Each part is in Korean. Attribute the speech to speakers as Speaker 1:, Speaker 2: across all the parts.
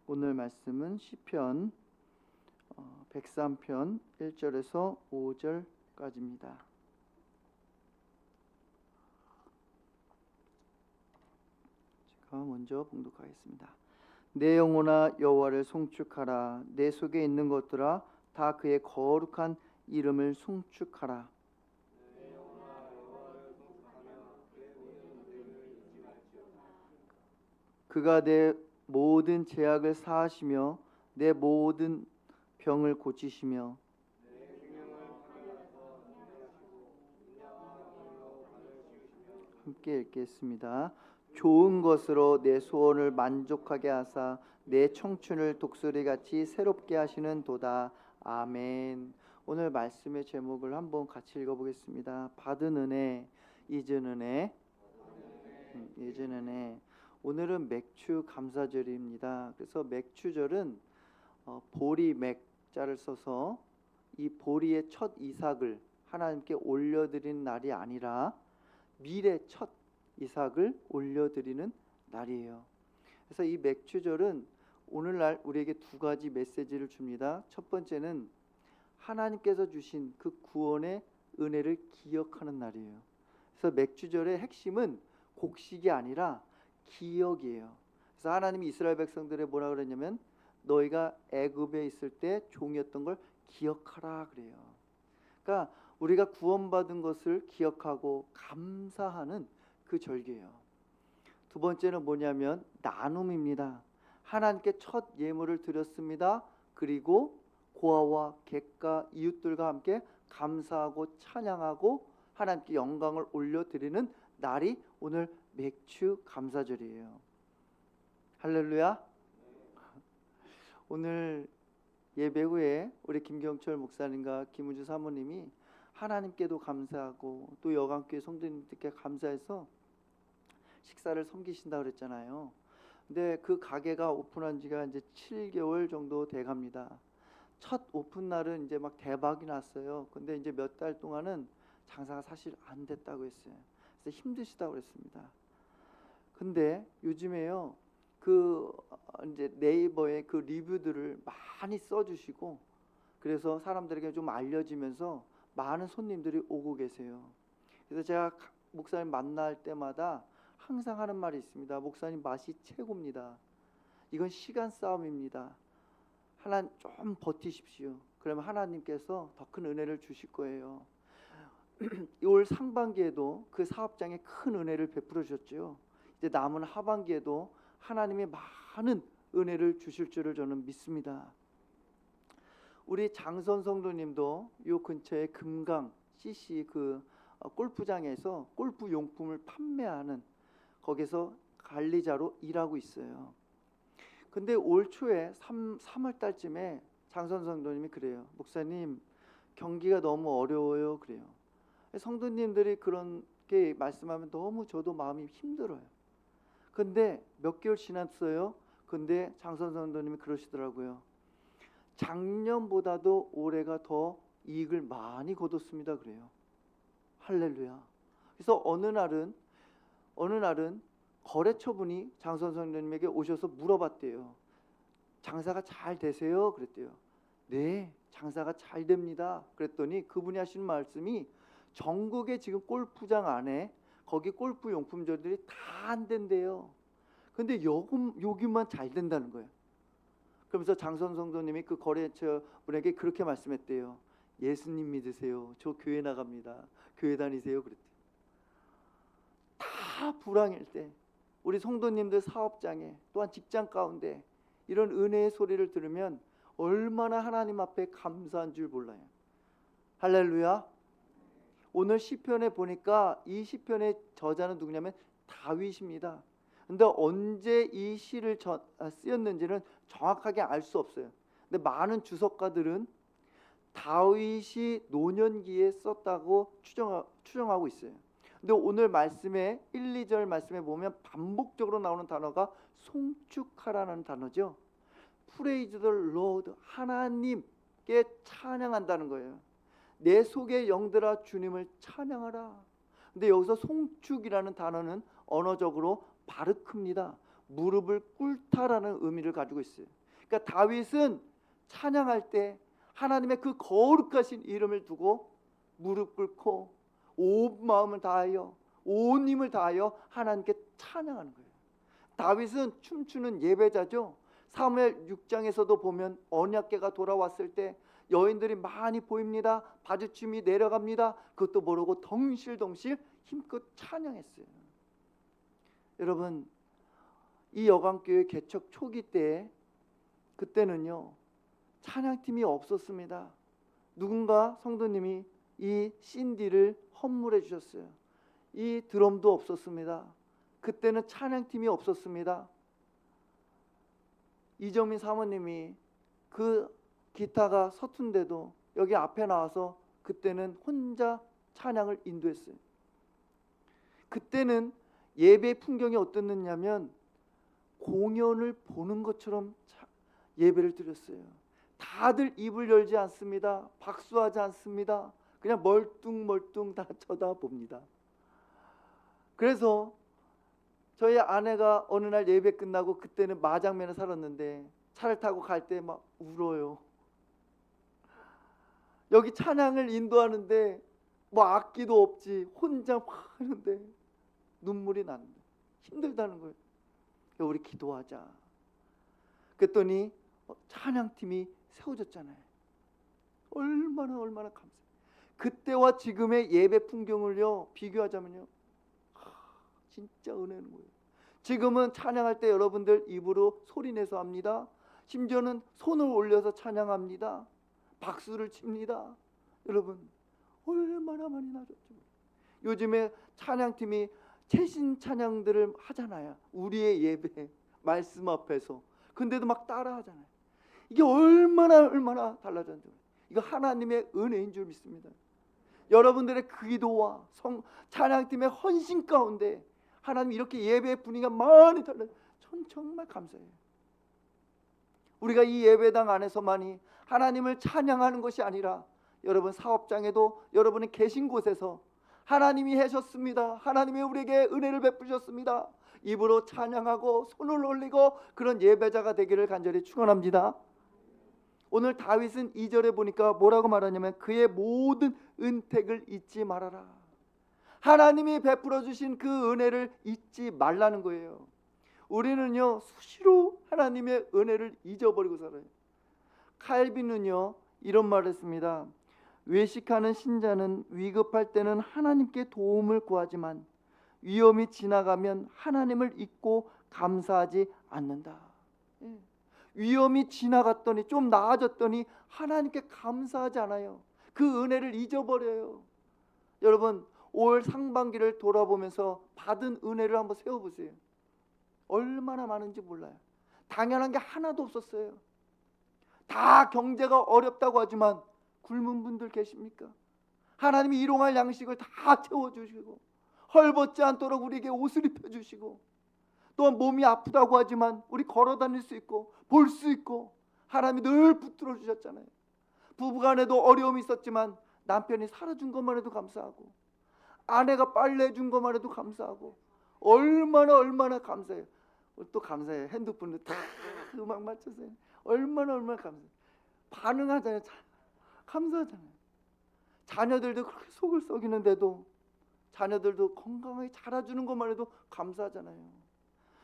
Speaker 1: 오늘 말씀은 시편 103편 1절에서 5절까지입니다. 제가 먼저 봉독하겠습니다. 내 영혼아 여호와를 송축하라. 내 속에 있는 것들아 다 그의 거룩한 이름을 송축하라. 그가 내 모든 죄악을 사하시며 내 모든 병을 고치시며 함께 읽겠습니다. 좋은 것으로 내 소원을 만족하게 하사 내 청춘을 독수리같이 새롭게 하시는 도다. 아멘. 오늘 말씀의 제목을 한번 같이 읽어보겠습니다. 받은 은혜, 잊은 은혜, 잊은 은혜. 오늘은 맥주 감사절입니다. 그래서 맥주절은 보리 맥자를 써서 이 보리의 첫 이삭을 하나님께 올려드리는 날이 아니라 밀의 첫 이삭을 올려드리는 날이에요. 그래서 이 맥주절은 오늘날 우리에게 두 가지 메시지를 줍니다. 첫 번째는 하나님께서 주신 그 구원의 은혜를 기억하는 날이에요. 그래서 맥주절의 핵심은 곡식이 아니라 기억이에요. 그래서 하나님이 이스라엘 백성들에 뭐라 그랬냐면 너희가 애굽에 있을 때 종이었던 걸 기억하라 그래요. 그러니까 우리가 구원받은 것을 기억하고 감사하는 그 절기예요. 두 번째는 뭐냐면 나눔입니다. 하나님께 첫 예물을 드렸습니다. 그리고 고아와 객가 이웃들과 함께 감사하고 찬양하고 하나님께 영광을 올려드리는 날이 오늘 맥주 감사절이에요. 할렐루야. 오늘 예배 후에 우리 김경철 목사님과 김우주 사모님이 하나님께도 감사하고 또 여강교회 성도님들께 감사해서 식사를 섬기신다 그랬잖아요. 근데 그 가게가 오픈한 지가 이제 7개월 정도 돼 갑니다. 첫 오픈 날은 이제 막 대박이 났어요. 근데 이제 몇 달 동안은 장사가 사실 안 됐다고 했어요. 그래서 힘드시다고 그랬습니다. 근데 요즘에요, 그 이제 네이버에 그 리뷰들을 많이 써주시고 그래서 사람들에게 좀 알려지면서 많은 손님들이 오고 계세요. 그래서 제가 목사님 만날 때마다 항상 하는 말이 있습니다. 목사님 맛이 최고입니다. 이건 시간 싸움입니다. 하나님 좀 버티십시오. 그러면 하나님께서 더 큰 은혜를 주실 거예요. 올 상반기에도 그 사업장에 큰 은혜를 베풀어 주셨죠. 이제 남은 하반기에도 하나님이 많은 은혜를 주실 줄을 저는 믿습니다. 우리 장선 성도님도 요 근처에 금강 CC 그 골프장에서 골프 용품을 판매하는 거기서 관리자로 일하고 있어요. 근데 올 초에 3월 달쯤에 장선 성도님이 그래요. 목사님 경기가 너무 어려워요 그래요. 성도님들이 그렇게 말씀하면 너무 저도 마음이 힘들어요. 근데 몇 개월 지났어요. 근데 장선 성도님이 그러시더라고요. 작년보다도 올해가 더 이익을 많이 거뒀습니다 그래요. 할렐루야. 그래서 어느 날은 거래처분이 장선 성도님에게 오셔서 물어봤대요. 장사가 잘 되세요? 그랬대요. 네, 장사가 잘 됩니다. 그랬더니 그분이 하신 말씀이 전국에 지금 골프장 안에 거기 골프 용품점들이 다 안 된대요. 근데 여기만 잘 된다는 거예요. 그러면서 장선 성도님이 그 거래처 분에게 그렇게 말씀했대요. 예수님 믿으세요. 저 교회 나갑니다. 교회 다니세요. 그랬대요. 다 불황일 때 우리 성도님들 사업장에 또한 직장 가운데 이런 은혜의 소리를 들으면 얼마나 하나님 앞에 감사한 줄 몰라요. 할렐루야. 오늘 시편에 보니까 이 시편의 저자는 누구냐면 다윗입니다. 근데 언제 이 시를 쓰였는지는 정확하게 알 수 없어요. 근데 많은 주석가들은 다윗이 노년기에 썼다고 추정하고 있어요. 근데 오늘 말씀에 1, 2절 말씀에 보면 반복적으로 나오는 단어가 송축하라는 단어죠. Praise the Lord, 하나님께 찬양한다는 거예요. 내 속의 영들아 주님을 찬양하라. 근데 여기서 송축이라는 단어는 언어적으로 바르크입니다. 무릎을 꿇다라는 의미를 가지고 있어요. 그러니까 다윗은 찬양할 때 하나님의 그 거룩하신 이름을 두고 무릎 꿇고 온 마음을 다하여 온 힘을 다하여 하나님께 찬양하는 거예요. 다윗은 춤추는 예배자죠. 사무엘 6장에서도 보면 언약궤가 돌아왔을 때 여인들이 많이 보입니다. 바주춤이 내려갑니다. 그것도 모르고 덩실덩실 힘껏 찬양했어요. 여러분, 이 여관교회 개척 초기 때 그때는요 찬양팀이 없었습니다. 누군가 성도님이 이 CD를 헌물해 주셨어요. 이 드럼도 없었습니다. 그때는 찬양팀이 없었습니다. 이정민 사모님이 그 기타가 서툰데도 여기 앞에 나와서 그때는 혼자 찬양을 인도했어요. 그때는 예배 풍경이 어땠느냐면 공연을 보는 것처럼 예배를 드렸어요. 다들 입을 열지 않습니다. 박수하지 않습니다. 그냥 멀뚱멀뚱 다 쳐다봅니다. 그래서 저희 아내가 어느 날 예배 끝나고 그때는 마장면에 살았는데 차를 타고 갈 때 막 울어요. 여기 찬양을 인도하는데 뭐 악기도 없지 혼자 막 하는데 눈물이 나는데 힘들다는 거예요. 우리 기도하자. 그랬더니 찬양팀이 세워졌잖아요. 얼마나 감사해요. 그때와 지금의 예배 풍경을요 비교하자면요 진짜 은혜는 거예요. 지금은 찬양할 때 여러분들 입으로 소리내서 합니다. 심지어는 손을 올려서 찬양합니다. 박수를 칩니다. 여러분 얼마나 많이 나아졌죠. 요즘에 찬양팀이 최신 찬양들을 하잖아요. 우리의 예배 말씀 앞에서. 근데도 막 따라 하잖아요. 이게 얼마나 달라졌는지. 이거 하나님의 은혜인 줄 믿습니다. 여러분들의 기도와 찬양팀의 헌신 가운데 하나님 이렇게 예배의 분위기가 많이 달라요. 전 정말 감사해요. 우리가 이 예배당 안에서만이 하나님을 찬양하는 것이 아니라 여러분 사업장에도 여러분이 계신 곳에서 하나님이 하셨습니다. 하나님이 우리에게 은혜를 베푸셨습니다. 입으로 찬양하고 손을 올리고 그런 예배자가 되기를 간절히 축원합니다. 오늘 다윗은 2절에 보니까 뭐라고 말하냐면 그의 모든 은택을 잊지 말아라. 하나님이 베풀어 주신 그 은혜를 잊지 말라는 거예요. 우리는요 수시로 하나님의 은혜를 잊어버리고 살아요. 칼빈은요 이런 말을 했습니다. 외식하는 신자는 위급할 때는 하나님께 도움을 구하지만 위험이 지나가면 하나님을 잊고 감사하지 않는다. 위험이 지나갔더니 좀 나아졌더니 하나님께 감사하지 않아요. 그 은혜를 잊어버려요. 여러분 올 상반기를 돌아보면서 받은 은혜를 한번 세워보세요. 얼마나 많은지 몰라요. 당연한 게 하나도 없었어요. 다 경제가 어렵다고 하지만 굶은 분들 계십니까? 하나님이 일용할 양식을 다 채워주시고 헐벗지 않도록 우리에게 옷을 입혀주시고 또한 몸이 아프다고 하지만 우리 걸어다닐 수 있고 볼 수 있고 하나님이 늘 붙들어 주셨잖아요. 부부간에도 어려움이 있었지만 남편이 살아준 것만 해도 감사하고 아내가 빨래 해준 것만 해도 감사하고 얼마나 감사해요. 또 감사해요. 핸드폰으로 다 음악 맞춰서요. 얼마나 감사해요. 반응하잖아요. 감사하잖아요. 자녀들도 그렇게 속을 썩이는데도 자녀들도 건강하게 자라주는 것만 해도 감사하잖아요.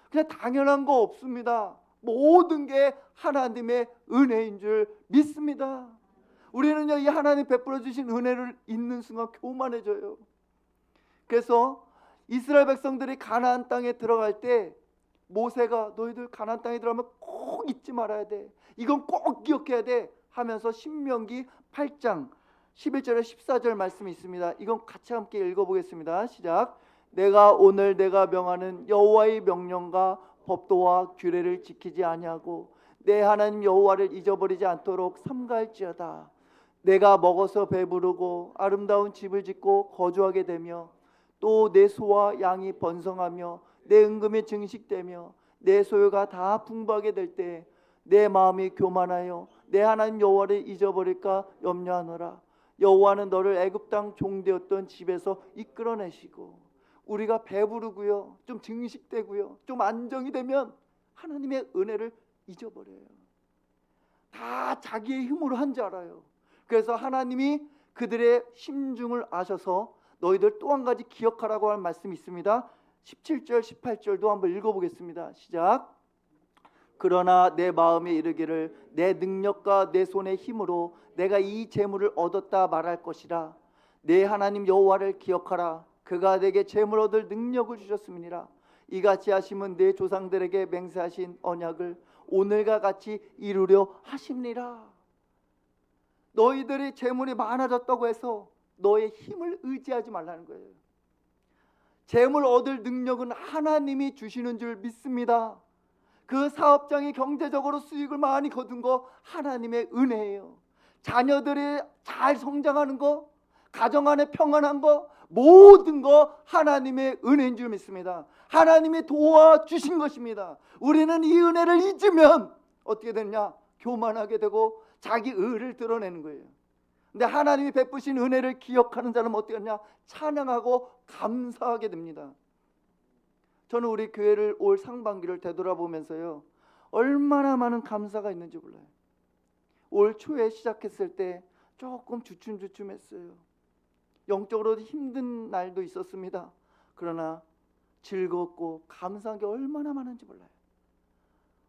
Speaker 1: 그냥 당연한 거 없습니다. 모든 게 하나님의 은혜인 줄 믿습니다. 우리는요 이 하나님 베풀어 주신 은혜를 잊는 순간 교만해져요. 그래서 이스라엘 백성들이 가나안 땅에 들어갈 때 모세가 너희들 가나안 땅에 들어가면 꼭 잊지 말아야 돼. 이건 꼭 기억해야 돼 하면서 신명기 8장 11절에 14절 말씀이 있습니다. 이건 같이 함께 읽어보겠습니다. 시작. 내가 오늘 내가 명하는 여호와의 명령과 법도와 규례를 지키지 아니하고 내 하나님 여호와를 잊어버리지 않도록 삼가할지어다. 내가 먹어서 배부르고 아름다운 집을 짓고 거주하게 되며 또 내 소와 양이 번성하며 내 은금이 증식되며 내 소유가 다 풍부하게 될 때 내 마음이 교만하여 내 하나님 여호와를 잊어버릴까 염려하노라. 여호와는 너를 애굽 땅 종되었던 집에서 이끌어내시고 우리가 배부르고요, 좀 증식되고요, 좀 안정이 되면 하나님의 은혜를 잊어버려요. 다 자기의 힘으로 한 줄 알아요. 그래서 하나님이 그들의 심중을 아셔서 너희들 또 한 가지 기억하라고 하는 말씀이 있습니다. 17절 18절도 한번 읽어보겠습니다. 시작. 그러나 내 마음에 이르기를 내 능력과 내 손의 힘으로 내가 이 재물을 얻었다 말할 것이라. 내 하나님 여호와를 기억하라. 그가 내게 재물 얻을 능력을 주셨음이니라. 이같이 하심은 내 조상들에게 맹세하신 언약을 오늘과 같이 이루려 하심니라. 너희들이 재물이 많아졌다고 해서 너의 힘을 의지하지 말라는 거예요. 재물 얻을 능력은 하나님이 주시는 줄 믿습니다. 그 사업장이 경제적으로 수익을 많이 거둔 거 하나님의 은혜예요. 자녀들이 잘 성장하는 거, 가정 안에 평안한 거, 모든 거 하나님의 은혜인 줄 믿습니다. 하나님이 도와주신 것입니다. 우리는 이 은혜를 잊으면 어떻게 되느냐? 교만하게 되고 자기 의를 드러내는 거예요. 근데 하나님이 베푸신 은혜를 기억하는 자는 어떻게 하냐? 찬양하고 감사하게 됩니다. 저는 우리 교회를 올 상반기를 되돌아보면서요, 얼마나 많은 감사가 있는지 몰라요. 올 초에 시작했을 때 조금 주춤주춤했어요. 영적으로 힘든 날도 있었습니다. 그러나 즐겁고 감사한 게 얼마나 많은지 몰라요.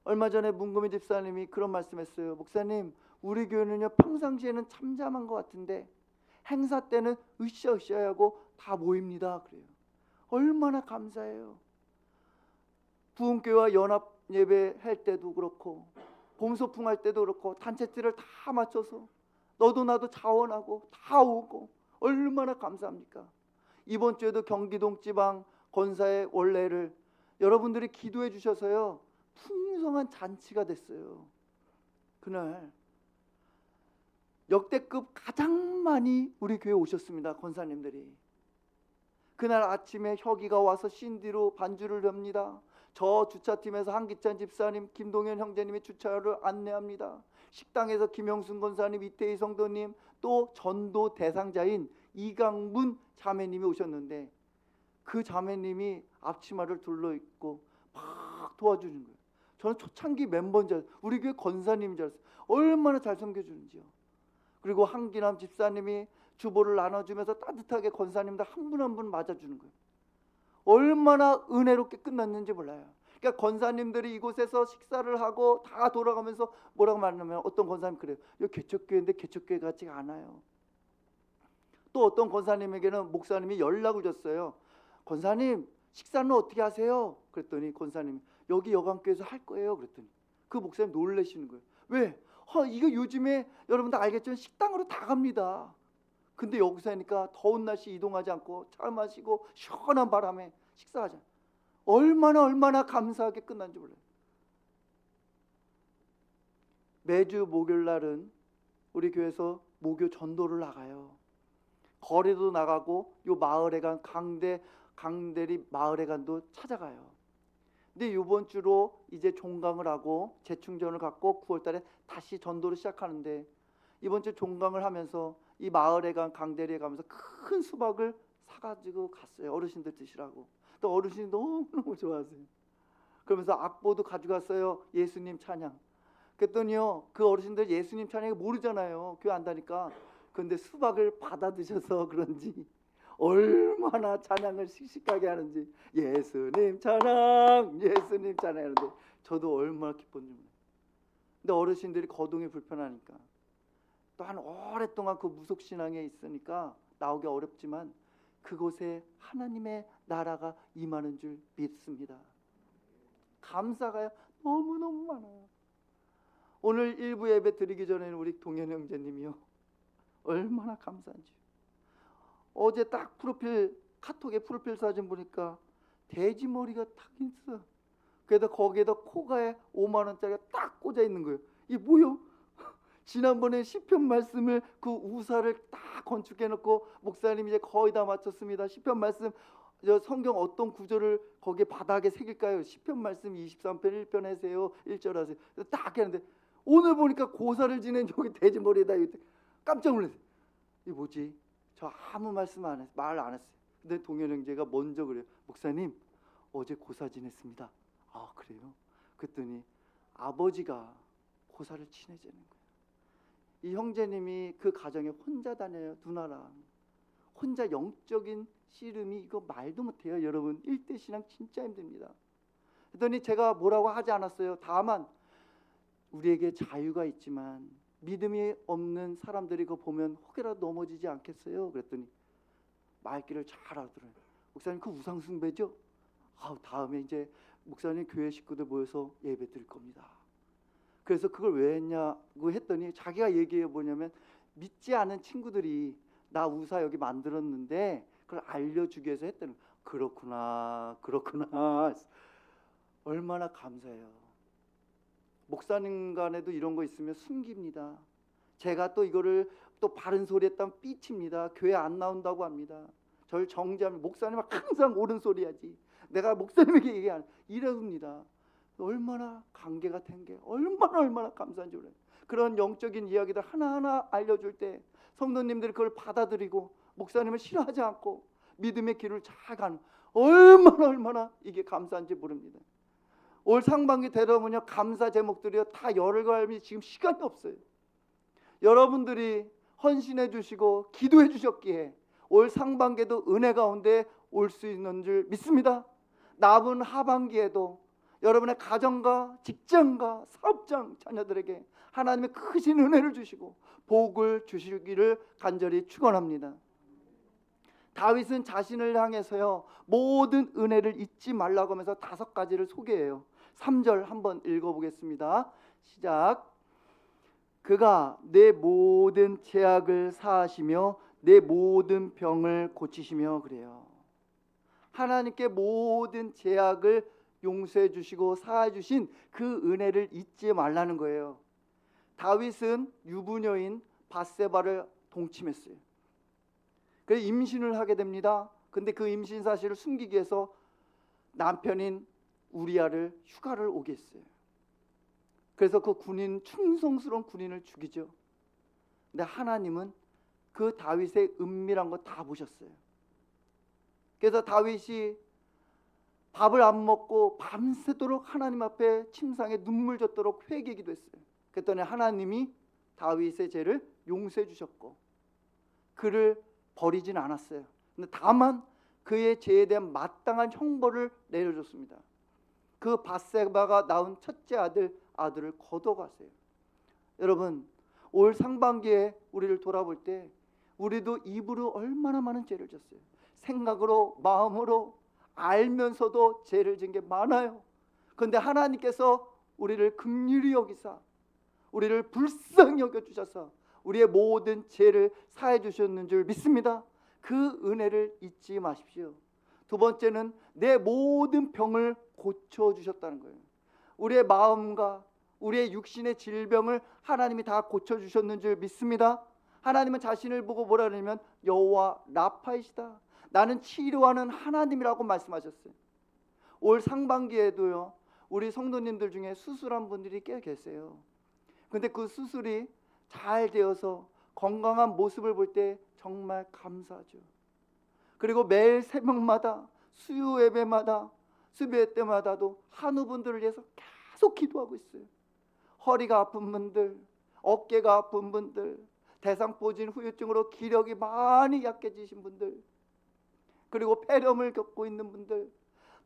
Speaker 1: 얼마 전에 문금희 집사님이 그런 말씀했어요. 목사님, 우리 교회는요 평상시에는 잠잠한 것 같은데 행사 때는 으쌰으쌰하고 다 모입니다. 그래요. 얼마나 감사해요. 부흥교회와 연합 예배 할 때도 그렇고 봄소풍 할 때도 그렇고 단체들을 다 맞춰서 너도 나도 자원하고 다 오고 얼마나 감사합니까? 이번 주에도 경기동 지방 권사의 원례를 여러분들이 기도해 주셔서요 풍성한 잔치가 됐어요. 그날 역대급 가장 많이 우리 교회 오셨습니다. 권사님들이. 그날 아침에 혁이가 와서 신디로 반주를 합니다. 저 주차팀에서 한기찬 집사님, 김동현 형제님이 주차를 안내합니다. 식당에서 김영순 권사님, 이태희 성도님, 또 전도 대상자인 이강문 자매님이 오셨는데 그 자매님이 앞치마를 둘러입고 막 도와주는 거예요. 저는 초창기 멤버인 줄 알았어요. 우리 교회 권사님인 줄 알았어요. 얼마나 잘 섬겨주는지요. 그리고 한기남 집사님이 주보를 나눠주면서 따뜻하게 권사님들 한 분 한 분 맞아주는 거예요. 얼마나 은혜롭게 끝났는지 몰라요. 그러니까 권사님들이 이곳에서 식사를 하고 다 돌아가면서 뭐라고 말하냐면 어떤 권사님 그래요. 여기 개척교회인데 개척교회 같지가 않아요. 또 어떤 권사님에게는 목사님이 연락을 줬어요. 권사님 식사는 어떻게 하세요? 그랬더니 권사님이 여기 여강교회에서 할 거예요. 그랬더니 그 목사님 놀라시는 거예요. 왜? 이거 요즘에 여러분들 알겠지만 식당으로 다 갑니다. 근데 여기서 하니까 더운 날씨 이동하지 않고 차 마시고 시원한 바람에 식사하자. 얼마나 감사하게 끝난지 몰라요. 매주 목요일 날은 우리 교회에서 목요 전도를 나가요. 거리도 나가고 요 마을에 간 강대리 마을에 간도 찾아가요. 근데 이번 주로 이제 종강을 하고 재충전을 갖고 9월 달에 다시 전도를 시작하는데 이번 주 종강을 하면서 이 마을에 간 강대리에 가면서 큰 수박을 사가지고 갔어요. 어르신들 드시라고. 또 어르신이 너무너무 좋아하세요. 그러면서 악보도 가져갔어요. 예수님 찬양. 그랬더니요 그 어르신들 예수님 찬양을 모르잖아요. 교회 안 다니까. 그런데 수박을 받아 드셔서 그런지 얼마나 찬양을 씩씩하게 하는지 예수님 찬양 하는데 저도 얼마나 기뻤는지 몰라요. 근데 어르신들이 거동이 불편하니까 또한 오랫동안 그 무속신앙에 있으니까 나오기 어렵지만 그곳에 하나님의 나라가 임하는 줄 믿습니다. 감사가 너무너무 많아요. 오늘 일부 예배 드리기 전에는 우리 동현 형제님이요 얼마나 감사한지. 어제 딱 카톡에 프로필 사진 보니까 돼지 머리가 딱 있어. 그래도 거기에다 코가에 5만 원짜리가 딱 꽂아 있는 거예요. 이게 뭐요? 지난번에 시편 말씀을 그 우사를 딱 건축해 놓고 목사님 이제 거의 다 마쳤습니다. 시편 말씀 성경 어떤 구절을 거기에 바닥에 새길까요? 시편 말씀 23편 1편 하세요. 1절 하세요. 딱 했는데 오늘 보니까 고사를 지낸 여기 돼지 머리에다 깜짝 놀랐어요. 이게 뭐지? 저 아무 말씀 안 했어요. 말 안 했어요. 근데 동현 형제가 먼저 그래요. 목사님, 어제 고사 지냈습니다. 아, 그래요? 그랬더니 아버지가 고사를 지내자는 거예요. 이 형제님이 그 가정에 혼자 다녀요. 누나랑 혼자 영적인 씨름이 이거 말도 못해요. 여러분, 일대 신앙 진짜 힘듭니다. 그랬더니 제가 뭐라고 하지 않았어요. 다만 우리에게 자유가 있지만 믿음이 없는 사람들이 그거 보면 혹여라도 넘어지지 않겠어요? 그랬더니 말귀를 잘 알아들어요. 목사님, 그 우상 숭배죠? 다음에 이제 목사님 교회 식구들 모여서 예배 드릴 겁니다. 그래서 그걸 왜 했냐고 했더니 자기가 얘기해 보냐면, 믿지 않은 친구들이 나 우사 여기 만들었는데 그걸 알려주기 위해서 했다는 거예요. 그렇구나. 얼마나 감사해요. 목사님 간에도 이런 거 있으면 숨깁니다. 제가 또 이거를 또 바른 소리 했다면 삐칩니다. 교회 안 나온다고 합니다. 저를 정죄하면 목사님은 항상 옳은 소리 하지, 내가 목사님에게 얘기 안 이럽니다. 얼마나 관계가 된 게 얼마나 감사한지 몰라요. 그런 영적인 이야기들 하나하나 알려줄 때 성도님들이 그걸 받아들이고 목사님을 싫어하지 않고 믿음의 길을 잘 가는, 얼마나 이게 감사한지 모릅니다. 올 상반기 되려면요, 감사 제목들이요 다 여러 가지, 지금 시간이 없어요. 여러분들이 헌신해 주시고 기도해 주셨기에 올 상반기에도 은혜 가운데 올 수 있는 줄 믿습니다. 남은 하반기에도 여러분의 가정과 직장과 사업장 자녀들에게 하나님의 크신 은혜를 주시고 복을 주시기를 간절히 축원합니다. 다윗은 자신을 향해서요 모든 은혜를 잊지 말라고 하면서 5가지를 소개해요. 3절 한번 읽어보겠습니다. 시작. 그가 내 모든 죄악을 사하시며 내 모든 병을 고치시며, 그래요. 하나님께 모든 죄악을 용서해 주시고 사해 주신 그 은혜를 잊지 말라는 거예요. 다윗은 유부녀인 밧세바를 동침했어요. 그래서 임신을 하게 됩니다. 근데 그 임신 사실을 숨기기 위해서 남편인 우리아를 휴가를 오게 했어요. 그래서 그 충성스러운 군인을 죽이죠. 근데 하나님은 그 다윗의 은밀한 거 다 보셨어요. 그래서 다윗이 밥을 안 먹고 밤새도록 하나님 앞에 침상에 눈물 젖도록 회개기도 했어요. 그랬더니 하나님이 다윗의 죄를 용서해 주셨고 그를 버리진 않았어요. 근데 다만 그의 죄에 대한 마땅한 형벌을 내려줬습니다. 그 밧세바가 낳은 첫째 아들을 거둬가세요. 여러분, 올 상반기에 우리를 돌아볼 때 우리도 입으로 얼마나 많은 죄를 졌어요. 생각으로, 마음으로, 알면서도 죄를 진 게 많아요. 그런데 하나님께서 우리를 긍휼히 여기사 우리를 불쌍히 여겨주셔서 우리의 모든 죄를 사해 주셨는 줄 믿습니다. 그 은혜를 잊지 마십시오. 두 번째는 내 모든 병을 고쳐주셨다는 거예요. 우리의 마음과 우리의 육신의 질병을 하나님이 다 고쳐주셨는 줄 믿습니다. 하나님은 자신을 보고 뭐라 그러냐면 여호와 라파이시다, 나는 치료하는 하나님이라고 말씀하셨어요. 올 상반기에도요 우리 성도님들 중에 수술한 분들이 꽤 계세요. 근데 그 수술이 잘 되어서 건강한 모습을 볼 때 정말 감사하죠. 그리고 매일 새벽마다 수요 예배마다 수배 때마다도 한우분들을 위해서 계속 기도하고 있어요. 허리가 아픈 분들, 어깨가 아픈 분들, 대상포진 후유증으로 기력이 많이 약해지신 분들, 그리고 폐렴을 겪고 있는 분들,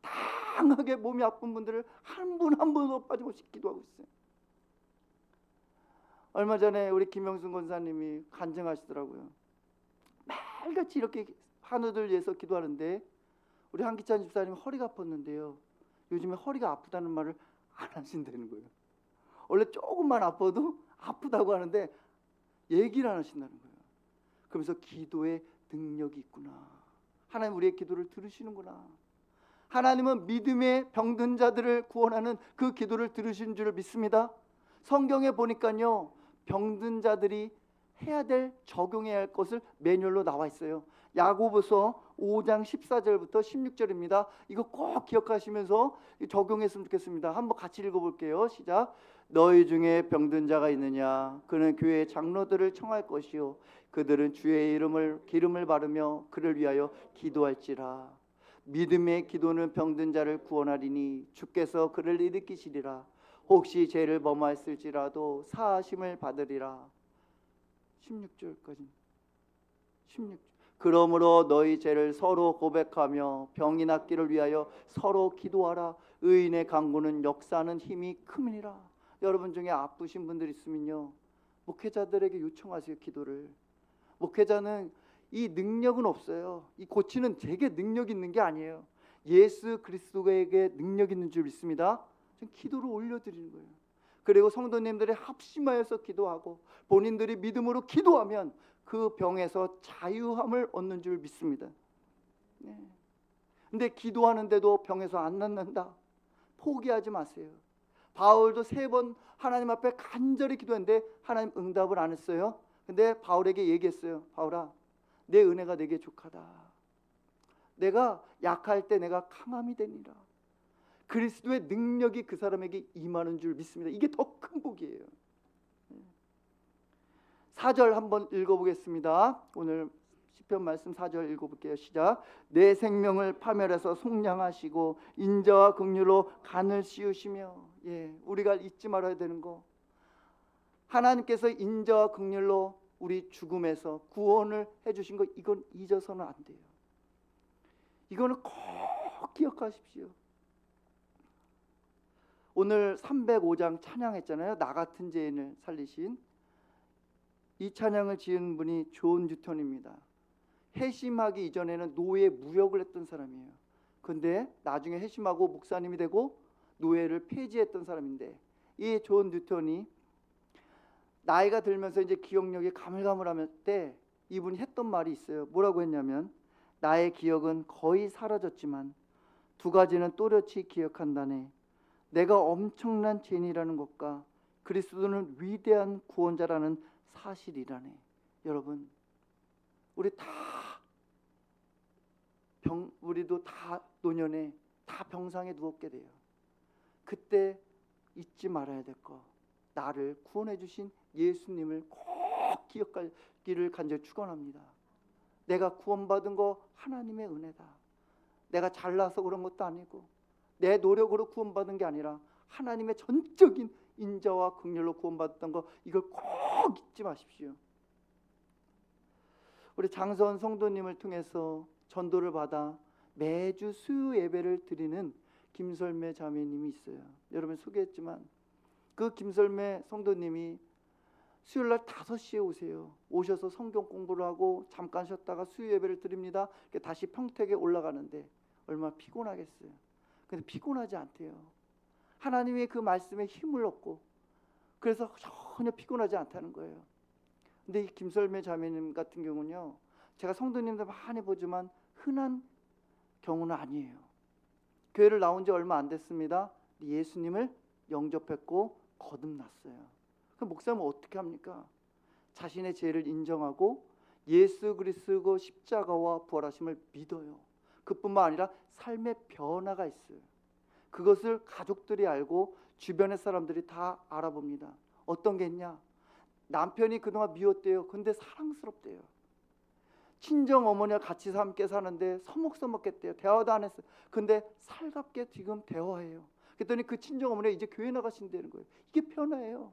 Speaker 1: 다양하게 몸이 아픈 분들을 한 분 한 분도 빠짐없이 기도하고 있어요. 얼마 전에 우리 김영순 권사님이 간증하시더라고요. 매일같이 이렇게 한우들 위해서 기도하는데 우리 한기찬 집사님 허리가 아팠는데요, 요즘에 허리가 아프다는 말을 안 하신다는 거예요. 원래 조금만 아파도 아프다고 하는데 얘기를 안 하신다는 거예요. 그러면서 기도에 능력이 있구나, 하나님 우리의 기도를 들으시는구나, 하나님은 믿음의 병든 자들을 구원하는 그 기도를 들으신 줄 믿습니다. 성경에 보니까요 병든 자들이 해야 될, 적용해야 할 것을 매뉴얼로 나와 있어요. 야고보서 5장 14절부터 16절입니다. 이거 꼭 기억하시면서 적용했으면 좋겠습니다. 한번 같이 읽어볼게요. 시작. 너희 중에 병든 자가 있느냐? 그는 교회의 장로들을 청할 것이요 그들은 주의 이름을 기름을 바르며 그를 위하여 기도할지라. 믿음의 기도는 병든 자를 구원하리니 주께서 그를 일으키시리라. 혹시 죄를 범하였을지라도 사하심을 받으리라. 16절까지. 16절. 그러므로 너희 죄를 서로 고백하며 병이 낫기를 위하여 서로 기도하라. 의인의 간구는 역사하는 힘이 큼이니라. 여러분 중에 아프신 분들 있으면요, 목회자들에게 요청하세요. 기도를. 목회자는 이 능력은 없어요. 이 고치는 제게 능력 있는 게 아니에요. 예수 그리스도에게 능력 있는 줄 믿습니다. 전 기도를 올려드리는 거예요. 그리고 성도님들이 합심하여서 기도하고 본인들이 믿음으로 기도하면 그 병에서 자유함을 얻는 줄 믿습니다. 네. 근데 기도하는데도 병에서 안 낫는다. 포기하지 마세요. 바울도 3번 하나님 앞에 간절히 기도했는데 하나님 응답을 안 했어요. 근데 바울에게 얘기했어요. 바울아, 내 은혜가 내게 족하다. 내가 약할 때 내가 강함이 되니라. 그리스도의 능력이 그 사람에게 임하는 줄 믿습니다. 이게 더 큰 복이에요. 4절 한번 읽어보겠습니다. 오늘 시편 말씀 4절 읽어볼게요. 시작. 내 생명을 파멸해서 속량하시고 인자와 긍휼로 간을 씌우시며. 우리가 잊지 말아야 되는 거, 하나님께서 인자와 긍휼로 우리 죽음에서 구원을 해주신 거, 이건 잊어서는 안 돼요. 이거는 꼭 기억하십시오. 오늘 305장 찬양했잖아요. 나 같은 죄인을 살리신. 이 찬양을 지은 분이 존 뉴턴입니다. 회심하기 이전에는 노예 무역을 했던 사람이에요. 근데 나중에 회심하고 목사님이 되고 노예를 폐지했던 사람인데, 이 존 뉴턴이 나이가 들면서 이제 기억력이 가물가물할 때 이분이 했던 말이 있어요. 뭐라고 했냐면, 나의 기억은 거의 사라졌지만 2가지는 또렷이 기억한다네. 내가 엄청난 죄인이라는 것과 그리스도는 위대한 구원자라는 사실이라네. 여러분, 우리도 다 노년에 다 병상에 누웠게 돼요. 그때 잊지 말아야 될 거, 나를 구원해 주신 예수님을 꼭 기억하기를 간절히 축원합니다. 내가 구원받은 거 하나님의 은혜다. 내가 잘나서 그런 것도 아니고 내 노력으로 구원받은 게 아니라 하나님의 전적인 인자와 긍휼로 구원받았던 거, 이걸 꼭 잊지 마십시오. 우리 장서원 성도님을 통해서 전도를 받아 매주 수요 예배를 드리는 김설매 자매님이 있어요. 여러분 소개했지만 그 김설매 성도님이 수요일날 5시에 오세요. 오셔서 성경 공부를 하고 잠깐 쉬었다가 수요 예배를 드립니다. 다시 평택에 올라가는데 얼마나 피곤하겠어요. 근데 피곤하지 않대요. 하나님의 그 말씀에 힘을 얻고, 그래서 전혀 피곤하지 않다는 거예요. 근데 이 김설매 자매님 같은 경우는요, 제가 성도님들 많이 보지만 흔한 경우는 아니에요. 교회를 나온 지 얼마 안 됐습니다. 예수님을 영접했고 거듭났어요. 그럼 목사님은 어떻게 합니까? 자신의 죄를 인정하고 예수 그리스도 십자가와 부활하심을 믿어요. 그뿐만 아니라 삶의 변화가 있어요. 그것을 가족들이 알고 주변의 사람들이 다 알아봅니다. 어떤 게 있냐? 남편이 그동안 미웠대요. 근데 사랑스럽대요. 친정 어머니와 같이 함께 사는데 서먹서먹했대요. 대화도 안 했어요. 근데 살갑게 지금 대화해요. 그랬더니 그 친정 어머니가 이제 교회 나가신다는 거예요. 이게 변화예요.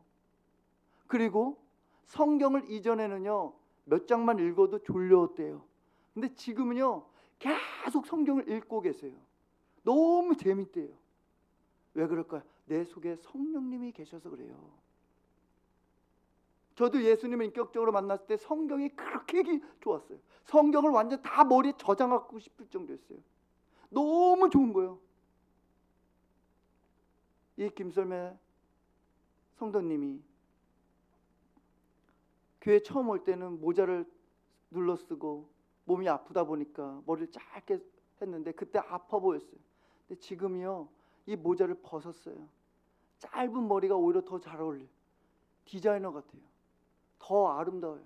Speaker 1: 그리고 성경을 이전에는요 몇 장만 읽어도 졸려왔대요. 근데 지금은요 계속 성경을 읽고 계세요. 너무 재밌대요. 왜 그럴까요? 내 속에 성령님이 계셔서 그래요. 저도 예수님을 인격적으로 만났을 때 성경이 그렇게 좋았어요. 성경을 완전 다 머리에 저장하고 싶을 정도였어요. 너무 좋은 거예요. 이 김설매 성도님이 교회 처음 올 때는 모자를 눌러 쓰고 몸이 아프다 보니까 머리를 짧게 했는데 그때 아파 보였어요. 근데 지금요 이 모자를 벗었어요. 짧은 머리가 오히려 더 잘 어울려요. 디자이너 같아요. 더 아름다워요.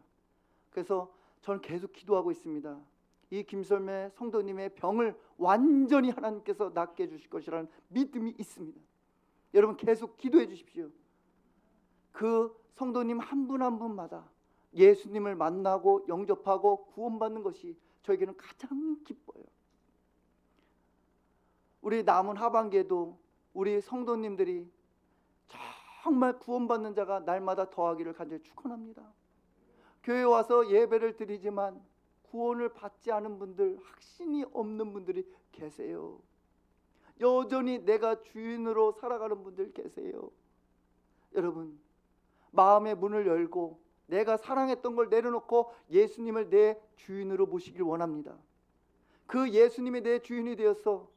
Speaker 1: 그래서 저는 계속 기도하고 있습니다. 이 김설매 성도님의 병을 완전히 하나님께서 낫게 해주실 것이라는 믿음이 있습니다. 여러분 계속 기도해 주십시오. 그 성도님 한 분 한 분마다 예수님을 만나고 영접하고 구원받는 것이 저에게는 가장 기뻐요. 우리 남은 하반기에도 우리 성도님들이 정말 구원받는 자가 날마다 더하기를 간절히 축원합니다. 교회 와서 예배를 드리지만 구원을 받지 않은 분들, 확신이 없는 분들이 계세요. 여전히 내가 주인으로 살아가는 분들 계세요. 여러분, 마음의 문을 열고 내가 사랑했던 걸 내려놓고 예수님을 내 주인으로 모시길 원합니다. 그 예수님이 내 주인이 되어서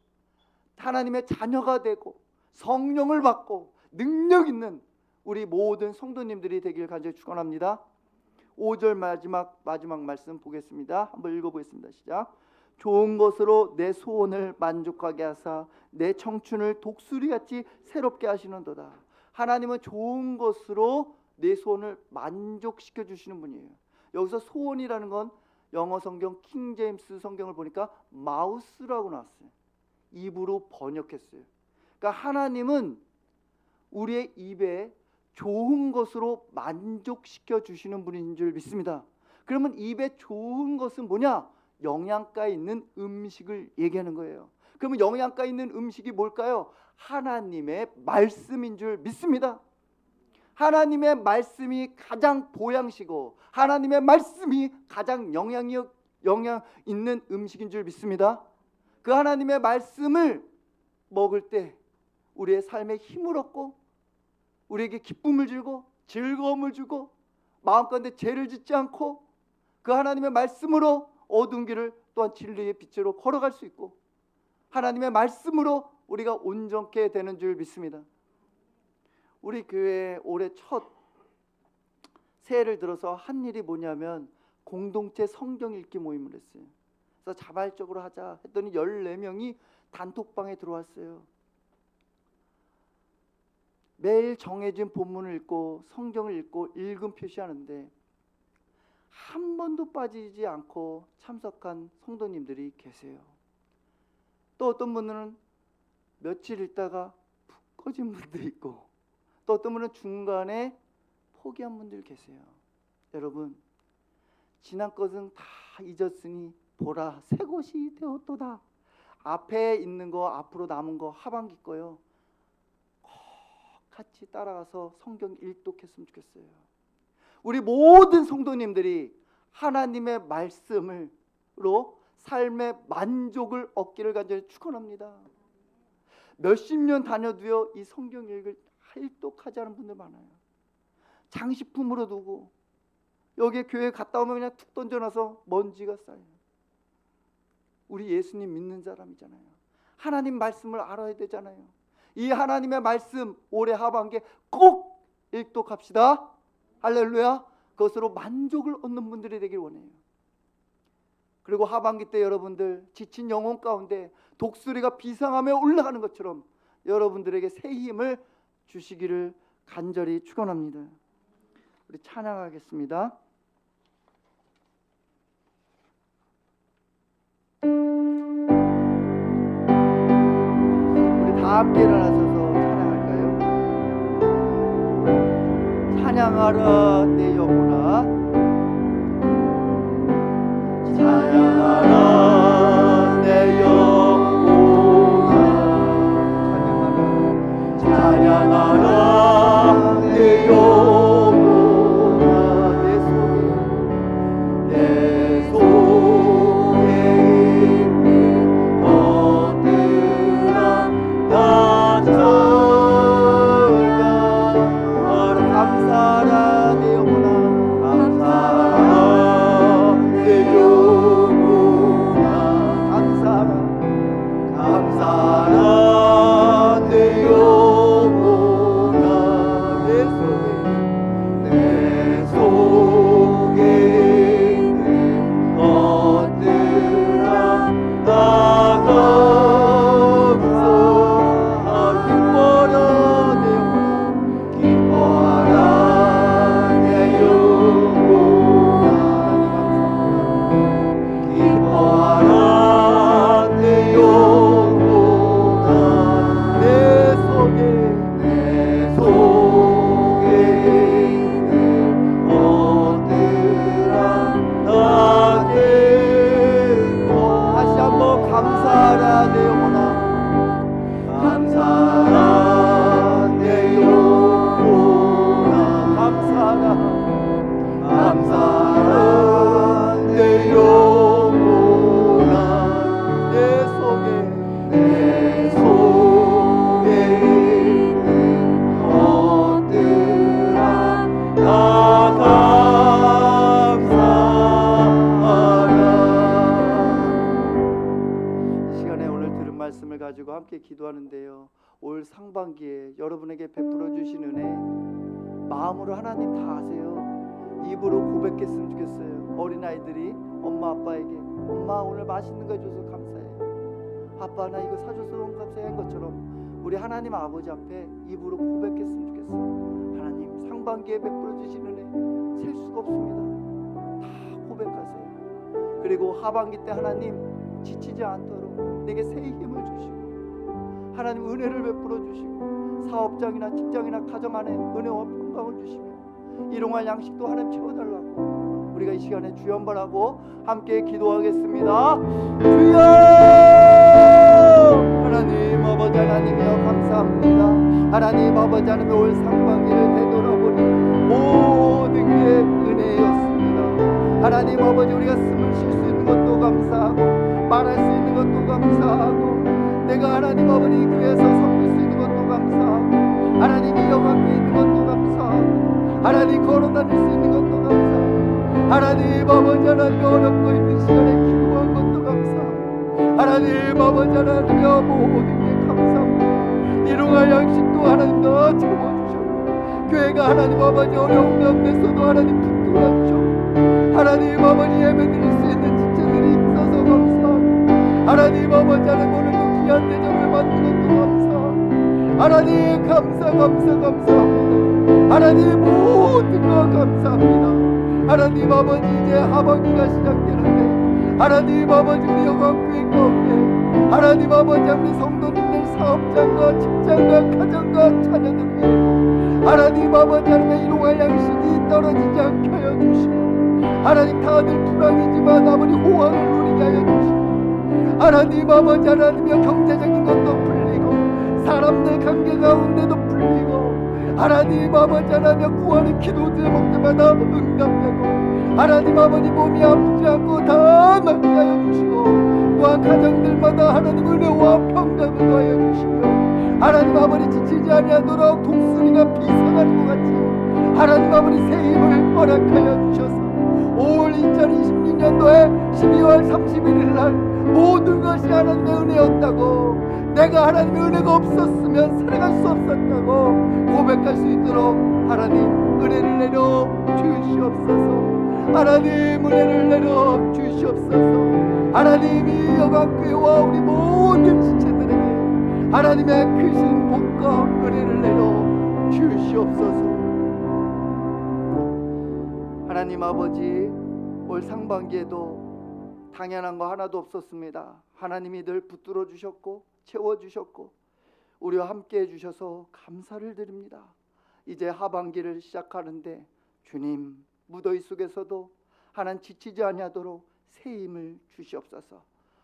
Speaker 1: 하나님의 자녀가 되고 성령을 받고 능력 있는 우리 모든 성도님들이 되길 간절히 축원합니다. 5절 마지막 말씀 보겠습니다. 한번 읽어보겠습니다. 시작. 좋은 것으로 내 소원을 만족하게 하사 내 청춘을 독수리같이 새롭게 하시는도다. 하나님은 좋은 것으로 내 소원을 만족시켜 주시는 분이에요. 여기서 소원이라는 건 영어 성경 킹 제임스 성경을 보니까 마우스라고 나왔어요. 입으로 번역했어요. 그러니까 하나님은 우리의 입에 좋은 것으로 만족시켜 주시는 분인 줄 믿습니다. 그러면 입에 좋은 것은 뭐냐? 영양가 있는 음식을 얘기하는 거예요. 그러면 영양가 있는 음식이 뭘까요? 하나님의 말씀인 줄 믿습니다. 하나님의 말씀이 가장 보양시고 하나님의 말씀이 가장 영양 있는 음식인 줄 믿습니다. 그 하나님의 말씀을 먹을 때 우리의 삶에 힘을 얻고 우리에게 기쁨을 주고 즐거움을 주고 마음가운데 죄를 짓지 않고 그 하나님의 말씀으로 어두운 길을 또한 진리의 빛으로 걸어갈 수 있고 하나님의 말씀으로 우리가 온전케 되는 줄 믿습니다. 우리 교회 올해 첫 새해를 들어서 한 일이 뭐냐면 공동체 성경 읽기 모임을 했어요. 그래서 자발적으로 하자 했더니 14명이 단톡방에 들어왔어요. 매일 정해진 본문을 읽고 성경을 읽고 읽음 표시하는데 한 번도 빠지지 않고 참석한 성도님들이 계세요. 또 어떤 분들은 며칠 읽다가 푹 꺼진 분도 있고 또 어떤 분은 중간에 포기한 분들 계세요. 여러분, 지난 것은 다 잊었으니 보라 새 것이 되었도다. 앞에 있는 거 앞으로 남은 거 하반기 거요. 같이 따라가서 성경 일독했으면 좋겠어요. 우리 모든 성도님들이 하나님의 말씀으로 삶의 만족을 얻기를 간절히 축원합니다. 몇십 년 다녀도요 이 성경 읽을 일독하지 않은 분들 많아요. 장식품으로 두고 여기 교회 갔다 오면 그냥 툭 던져놔서 먼지가 쌓여요. 우리 예수님 믿는 사람이잖아요. 하나님 말씀을 알아야 되잖아요. 이 하나님의 말씀 올해 하반기에 꼭 일독합시다. 할렐루야. 그것으로 만족을 얻는 분들이 되길 원해요. 그리고 하반기 때 여러분들 지친 영혼 가운데 독수리가 비상하며 올라가는 것처럼 여러분들에게 새 힘을 주시기를 간절히 축원합니다. 우리 찬양하겠습니다. 우리 다 함께 일어나셔서 찬양할까요? 찬양하라 내 영혼아, 찬양하라 내 영혼아, 찬양하라 내 영혼아, 내 속에 있는 것들아 다 찬양하라. 감사하라 내 영혼아, 감사하라 내 영혼아, 감사하라 내 영혼아, 내 속에 있는 것들아 다 감사하라. 기뻐하라 내 영혼아, 기뻐하라 함께 기도하는데요. 올 상반기에 여러분에게 베풀어 주신 은혜 마음으로 하나님 다 아세요. 입으로 고백했으면 좋겠어요. 어린아이들이 엄마 아빠에게 엄마 오늘 맛있는 거 해줘서 감사해요. 아빠 나 이거 사줘서 너무 감사해 것처럼 우리 하나님 아버지 앞에 입으로 고백했으면 좋겠어요. 하나님 상반기에 베풀어 주신 은혜 셀 수가 없습니다. 다 고백하세요. 그리고 하반기 때 하나님 지치지 않도록 내게 새 힘을 주시고 하나님 은혜를 베풀어 주시고 사업장이나 직장이나 가정 안에 은혜와 평강을 주시며 일용할 양식도 하나님 채워달라고 우리가 이 시간에 주여 한번 하고 함께 기도하겠습니다. 주여! 하나님 아버지 하나님이여 감사합니다. 하나님 아버지 하나님 올 상반기를 되돌아보니 모든 게 은혜였습니다. 하나님 아버지 우리가 숨을 쉴 수 있는 것도 감사하고 말할 수 있는 것도 감사하고 내가 하나님 아버지 교회에서 섬길 수 있는 것도 감사하고 하나님 이어갖고 있는 것도 감사하고 하나님 걸어다닐 수 있는 것도 감사하고 하나님 아버지 하나님 어렵고 힘든 시간에 기도한 것도 감사하고 하나님 아버지 하나님여 모든 게 감사합니다. 일용할 양식도 하나님 다 채워주셨고 교회가 하나님 아버지 어려운 가운데서도 하나님 붙들어 주셨고 하나님 아버지 예배드릴 수 있는 지체들이 있어서 감사하고 하나님 아버지 하나님 오늘도 귀한 대접을 받는 것도 감사하고 하나님 감사합니다. 하나님 모든 것 감사합니다. 하나님 아버지 이제 하반기가 시작되는데 하나님 아버지 우리 영광교회 가운데 하나님 아버지 우리 성도님들 사업장과 직장과 가정과 자녀들 위해 하나님 아버지 하나님의 일용할 양식이 떨어지지 않게 하여 주시고 하나님 다들 불황이지만 아버지 호황을 누리게 하여 주시고 하나님 아버지 하나님의 경제적인 것도 풀리고 사람들 관계 가운데도 풀리고 하나님 아버지 하나님 구하는 기도 제목 때마다 응답되고 하나님 아버지 몸이 아프지 않고 다 낫게 하여 주시고 또한 가정들마다 하나님 은혜와 평강을 더하여 주시며 하나님 아버지 지치지 아니하도록 독수리가 비상하는 것 같이 하나님 아버지 새 힘을 허락하여 주셔서 올 2026년도에 12월 31일 날 모든 것이 하나님의 은혜였다고 내가 하나님의 은혜가 없었으면 살아갈 수 없었다고 고백할 수 있도록 하나님 은혜를 내려 주시옵소서. 하나님 은혜를 내려 주시옵소서. 하나님이 영광교회와 우리 모든 지체들에게 하나님의 크신 복과 은혜를 내려 주시옵소서. 하나님 아버지 올 상반기에도 당연한 거 하나도 없었습니다. 하나님이 늘 붙들어 주셨고 채워주셨고 우리와 함께 해주셔서 감사를 드립니다. 이제 하반기를 시작하는데 주님 무더위 속에서도 하나님 지치지 아니하도록 새 힘을 주시옵소서.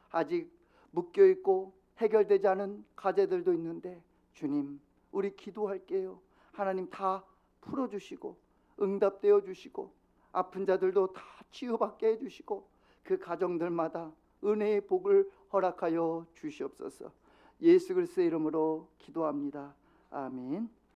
Speaker 1: 아직 묶여있고 해결되지 않은 과제들도 있는데 주님 우리 기도할게요. 하나님 다 풀어주시고 응답되어 주시고 아픈 자들도 다 치유받게 해주시고 그 가정들마다 은혜의 복을 허락하여 주시옵소서. 예수 그리스도의 이름으로 기도합니다. 아멘.